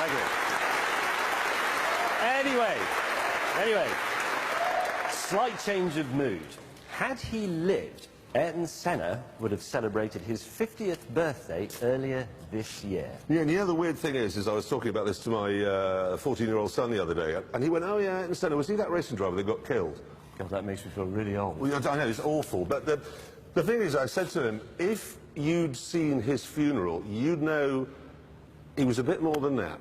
Thank you. Anyway, slight change of mood. Had he lived, Ayrton Senna would have celebrated his 50th birthday earlier this year. Yeah, and you know the weird thing is I was talking about this to my 14-year-old son the other day, and he went, "Oh yeah, Ayrton Senna, was he that racing driver that got killed?" God, that makes me feel really old. Well, I know, it's awful, but the thing is, I said to him, if you'd seen his funeral, you'd know he was a bit more than that.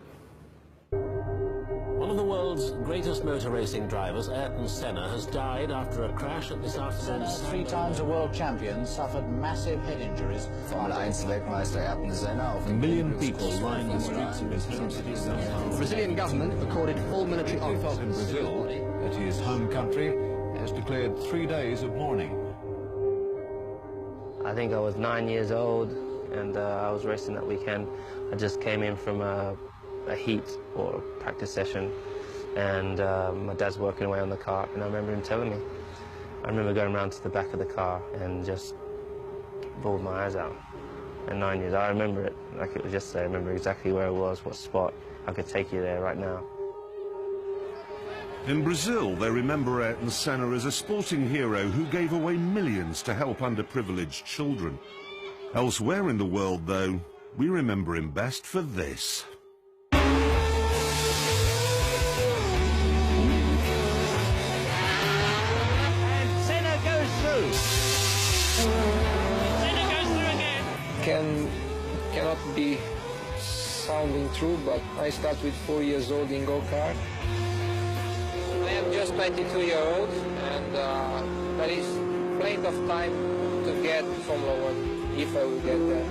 One of the world's greatest motor racing drivers, Ayrton Senna, has died after a crash at this afternoon's... Senna, 3 times a world champion, suffered massive head injuries. Formel 1 Weltmeister Ayrton Senna. A million people line the streets of his home city. The Brazilian government accorded full military honors. In Brazil, at his home country, has declared 3 days of mourning. I think I was 9 years old, and I was racing that weekend. I just came in from a heat or a practice session, and my dad's working away on the car, and I remember him telling me. I remember going around to the back of the car and just bawled my eyes out. At 9 years, I remember it like it was yesterday. I remember exactly where it was, what spot. I could take you there right now. In Brazil, they remember Ayrton Senna as a sporting hero who gave away millions to help underprivileged children. Elsewhere in the world, though, we remember him best for this. And Senna goes through. Senna goes through again. Cannot be sounding true, but I started with 4 years old in go-kart. I am just 22-year-old, and there is plenty of time to get Formula 1, if I will get there.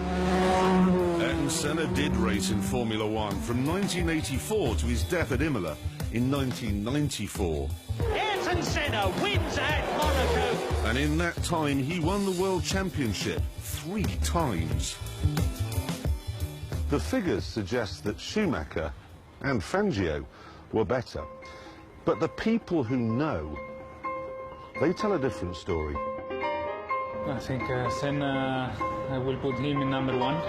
Ayrton Senna did race in Formula 1 from 1984 to his death at Imola in 1994. Ayrton Senna wins at Monaco. And in that time, he won the World Championship 3 times. The figures suggest that Schumacher and Fangio were better. But the people who know, they tell a different story. I think Senna, I will put him in number 1.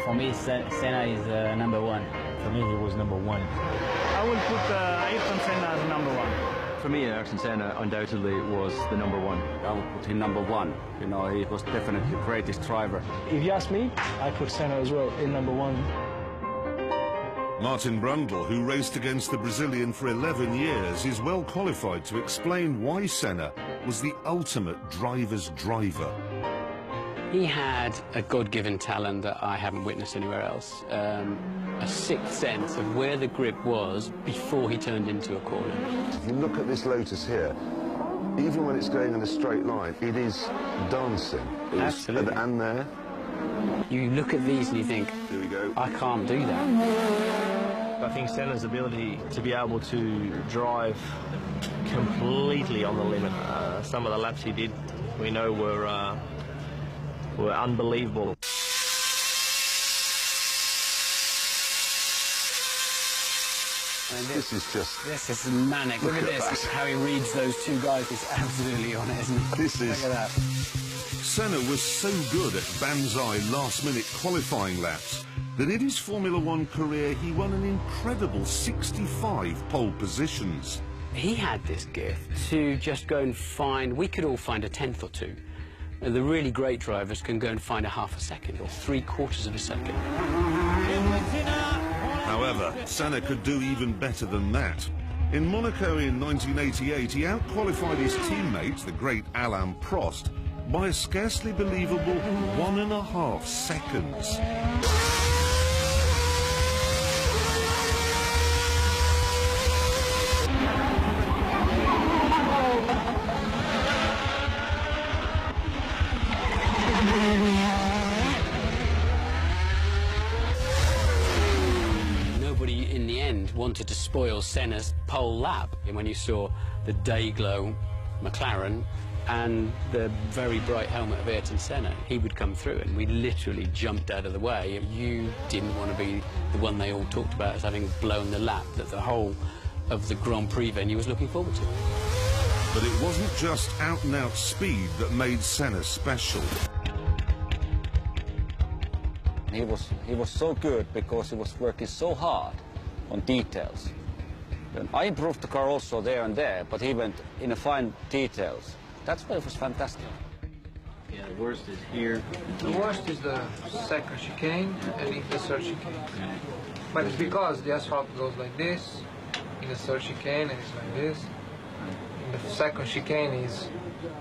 For me, Senna is number 1. For me, he was number 1. I will put Ayrton Senna as number 1. For me, Ayrton Senna undoubtedly was the number 1. I would put him number 1. You know, he was definitely the greatest driver. If you ask me, I put Senna as well in number 1. Martin Brundle, who raced against the Brazilian for 11 years, is well qualified to explain why Senna was the ultimate driver's driver. He had a God-given talent that I haven't witnessed anywhere else. A sixth sense of where the grip was before he turned into a corner. If you look at this Lotus here, even when it's going in a straight line, it is dancing. Absolutely. And there. You look at these and you think, here we go. I can't do that. I think Senna's ability to be able to drive completely on the limit. Some of the laps he did, we know, were unbelievable. This is just... This is manic. Look at this, how he reads those 2 guys. It's absolutely on it, isn't it? This is... Look at that. Senna was so good at banzai last-minute qualifying laps that in his Formula 1 career he won an incredible 65 pole positions. He had this gift to just go and find, we could all find a 10th or 2. The really great drivers can go and find a half a second or 3/4 of a second. However, Senna could do even better than that. In Monaco in 1988, he out-qualified his teammate, the great Alain Prost, by a scarcely believable 1.5 seconds. Nobody in the end wanted to spoil Senna's pole lap. And when you saw the day-glow McLaren and the very bright helmet of Ayrton Senna, he would come through and we literally jumped out of the way. You didn't want to be the one they all talked about as having blown the lap that the whole of the Grand Prix venue was looking forward to. But it wasn't just out-and-out speed that made Senna special. He was so good because he was working so hard on details. And I improved the car also there and there, but he went in the fine details. That's why it was fantastic. Yeah, the worst is here. The worst is the second chicane and in the third chicane. But it's because the asphalt goes like this, in the third chicane, and it's like this. In the second chicane is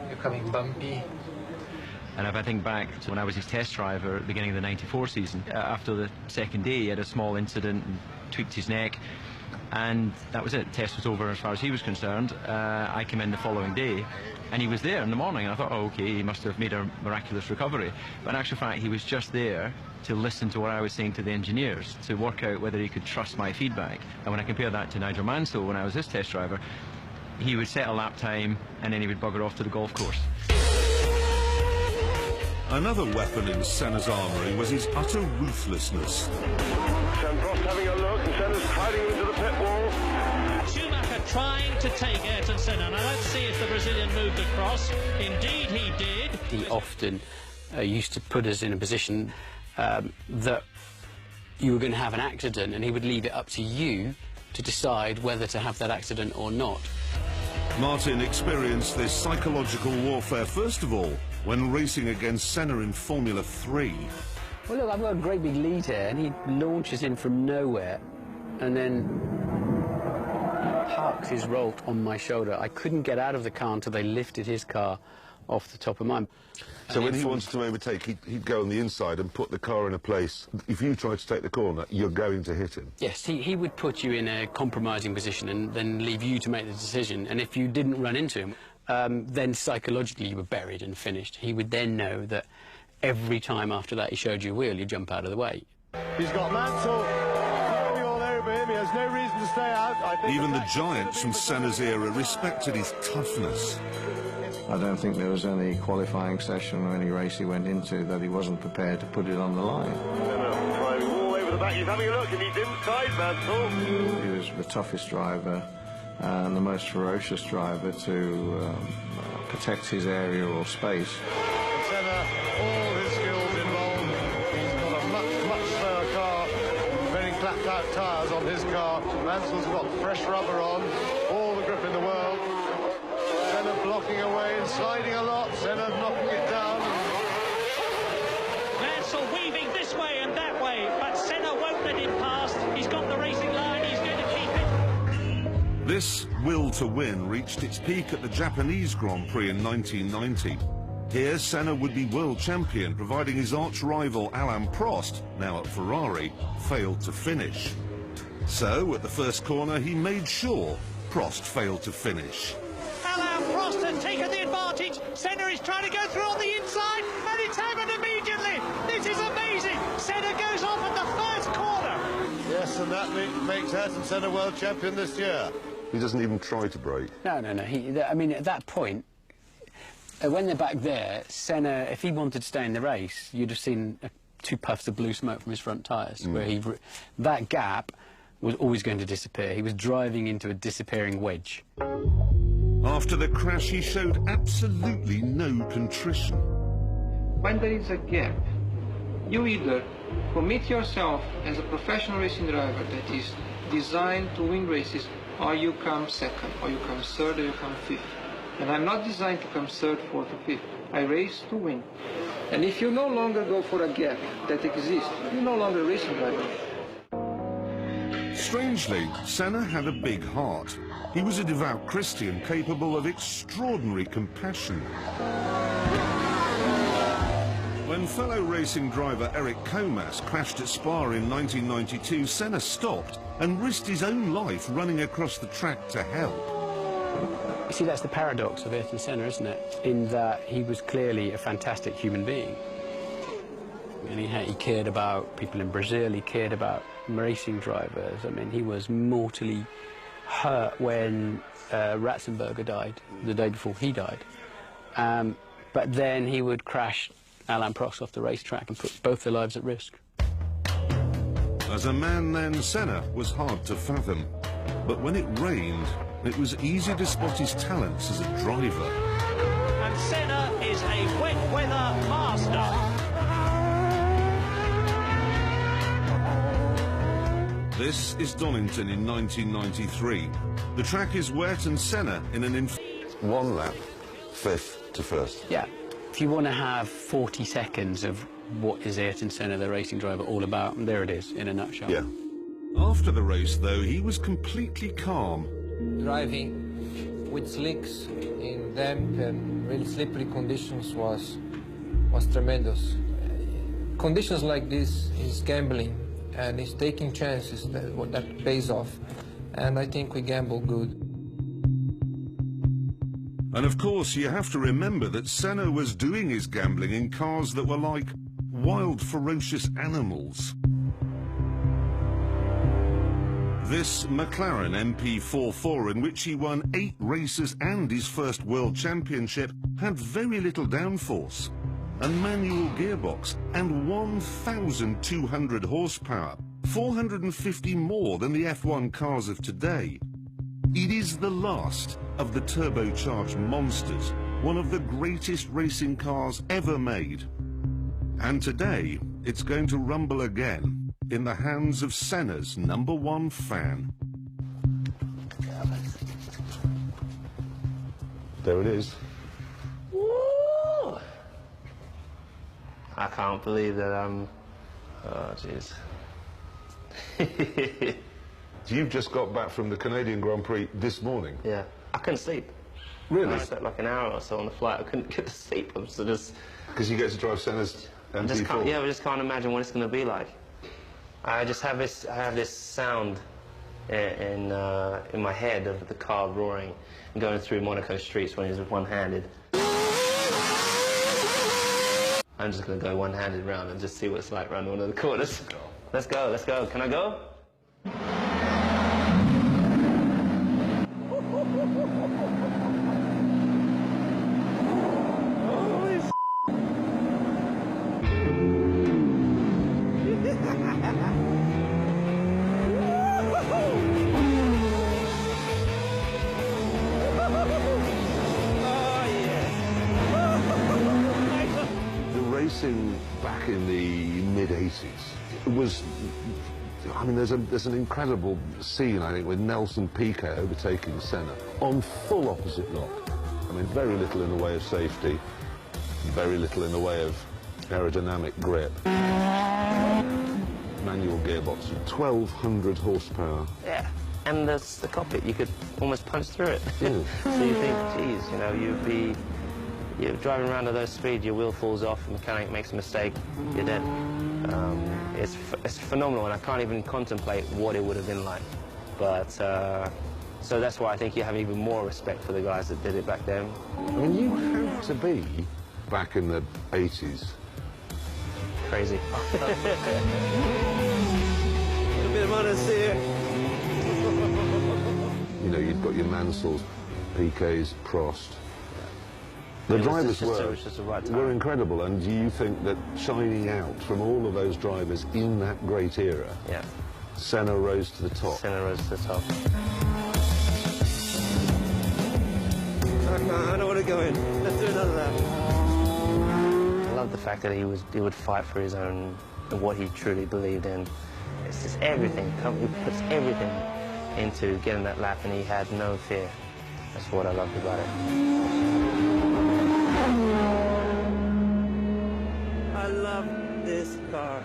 becoming bumpy. And if I think back to when I was his test driver at the beginning of the '94 season, after the second day he had a small incident and tweaked his neck, and that was it. The test was over as far as he was concerned. I came in the following day and he was there in the morning, and I thought, oh, okay, he must have made a miraculous recovery. But in actual fact, he was just there to listen to what I was saying to the engineers, to work out whether he could trust my feedback. And when I compare that to Nigel Mansell, when I was his test driver, he would set a lap time and then he would bugger off to the golf course. Another weapon in Senna's armoury was his utter ruthlessness. Prost having a look, and Senna's hiding into the pit wall. Schumacher trying to take Ayrton Senna, and I don't see if the Brazilian moved across. Indeed he did. He often used to put us in a position that you were going to have an accident, and he would leave it up to you to decide whether to have that accident or not. Martin experienced this psychological warfare first of all when racing against Senna in Formula 3. Well, look, I've got a great big lead here, and he launches in from nowhere and then parks his Rolt on my shoulder. I couldn't get out of the car until they lifted his car off the top of mine. So when he wanted to overtake, he'd go on the inside and put the car in a place. If you tried to take the corner, you're going to hit him. Yes, he would put you in a compromising position and then leave you to make the decision. And if you didn't run into him, then psychologically you were buried and finished. He would then know that every time after that he showed you a wheel, you jump out of the way. He's got Mansell falling all over him. He has no reason to stay out. Even the giants from Senna's era respected his toughness. I don't think there was any qualifying session or any race he went into that he wasn't prepared to put it on the line. Driving all over the back. He's having a look, and he's inside Mansell. He was the toughest driver and the most ferocious driver to protect his area or space. Senna, all his skills involved. He's got a much slower car, very clapped out tyres on his car. Mansell's got fresh rubber on, all the grip in the world. Senna blocking away and sliding a lot. Senna knocking it down. Mansell weaving this way and that way, but Senna won't let him past. He's got the racing line, he's going to keep it. This will to win reached its peak at the Japanese Grand Prix in 1990. Here, Senna would be world champion, providing his arch-rival Alain Prost, now at Ferrari, failed to finish. So, at the first corner, he made sure Prost failed to finish. Alain Prost has taken the advantage. Senna is trying to go through on the inside, and it's happened immediately. This is amazing. Senna goes off at the first corner. Yes, and that makes Ayrton Senna world champion this year. He doesn't even try to brake. No. I mean, at that point, when they're back there, Senna, if he wanted to stay in the race, you'd have seen 2 puffs of blue smoke from his front tyres, where that gap was always going to disappear. He was driving into a disappearing wedge. After the crash, he showed absolutely no contrition. When there is a gap, you either commit yourself as a professional racing driver that is designed to win races, or you come second, or you come third, or you come fifth. And I'm not designed to come third, fourth, or fifth. I race to win. And if you no longer go for a gap that exists, you're no longer a racing driver. Strangely, Senna had a big heart. He was a devout Christian capable of extraordinary compassion. When fellow racing driver Eric Comas crashed at Spa in 1992, Senna stopped and risked his own life running across the track to help. You see, that's the paradox of Ayrton Senna, isn't it? In that he was clearly a fantastic human being. And he cared about people in Brazil, he cared about racing drivers. I mean, he was mortally hurt when Ratzenberger died, the day before he died. But then he would crash Alain Prost off the racetrack and put both their lives at risk. As a man then, Senna was hard to fathom. But when it rained, it was easy to spot his talents as a driver. And Senna is a wet weather master. This is Donington in 1993. The track is wet and Senna in an 1 lap, 5th to 1st. Yeah. If you want to have 40 seconds of what is Ayrton Senna, the racing driver, all about, there it is, in a nutshell. Yeah. After the race, though, he was completely calm. Driving with slicks in damp and really slippery conditions was tremendous. Conditions like this is gambling, and it's taking chances that pays off. And I think we gamble good. And of course, you have to remember that Senna was doing his gambling in cars that were like wild, ferocious animals. This McLaren MP44, in which he won 8 races and his first world championship, had very little downforce, a manual gearbox, and 1,200 horsepower, 450 more than the F1 cars of today. It is the last of the turbocharged monsters, one of the greatest racing cars ever made. And today, it's going to rumble again in the hands of Senna's #1 fan. There it is. Woo! I can't believe that I'm... Oh, jeez. You've just got back from the Canadian Grand Prix this morning? Yeah. I couldn't sleep. Really? I slept like an hour or so on the flight. I couldn't get to sleep. I was just... Because you get to drive Senna's MP4? I just can't imagine what it's going to be like. I just have this sound in my head of the car roaring and going through Monaco streets when he's one-handed. I'm just going to go one-handed round and just see what it's like around one of the corners. Let's go, let's go. Can I go? Back in the mid-80s, it was, I mean, there's an incredible scene, I think, with Nelson Piquet overtaking Senna on full opposite lock. I mean, very little in the way of safety, very little in the way of aerodynamic grip. Manual gearbox, 1,200 horsepower. Yeah, and the cockpit, you could almost punch through it. So you think, geez, you know, you're driving around at those speeds, your wheel falls off, the mechanic makes a mistake, you're dead. It's phenomenal, and I can't even contemplate what it would have been like. But, so that's why I think you have even more respect for the guys that did it back then. I mean, you had to be, back in the 80s. Crazy. A bit of honesty here. You know, you've got your Mansells, Piquets, Prost. The drivers were incredible, and do you think that shining out from all of those drivers in that great era, Senna rose to the top? Senna rose to the top. I don't want to go in. Let's do another lap. I love the fact that he would fight for his own, what he truly believed in. It's just everything. He puts everything into getting that lap, and he had no fear. That's what I loved about it. I love this car.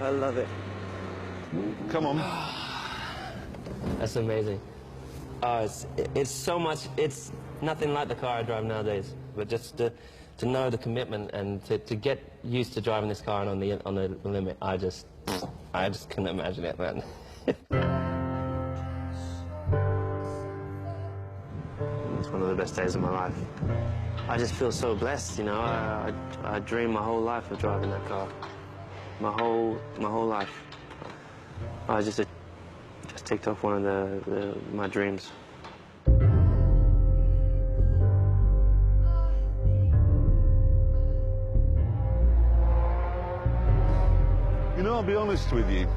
I love it. Come on. That's amazing. It's so much, it's nothing like the car I drive nowadays. But just to know the commitment and to get used to driving this car and on the limit, I just couldn't imagine it, man. It's one of the best days of my life. I just feel so blessed, you know. I dreamed my whole life of driving that car. My whole life. I just ticked off one of my dreams. You know, I'll be honest with you,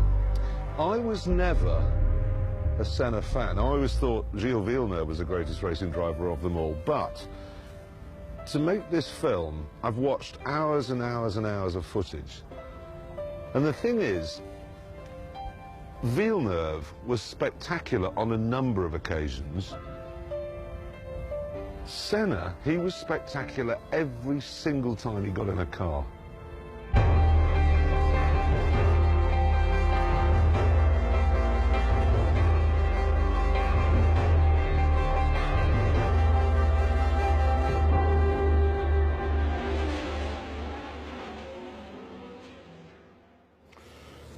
I was never a Senna fan. I always thought Gilles Villeneuve was the greatest racing driver of them all, but to make this film, I've watched hours and hours and hours of footage. And the thing is, Villeneuve was spectacular on a number of occasions. Senna, he was spectacular every single time he got in a car.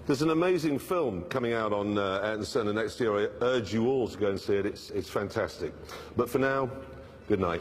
There's an amazing film coming out on Ayrton Senna next year. I urge you all to go and see it. It's fantastic. But for now, good night.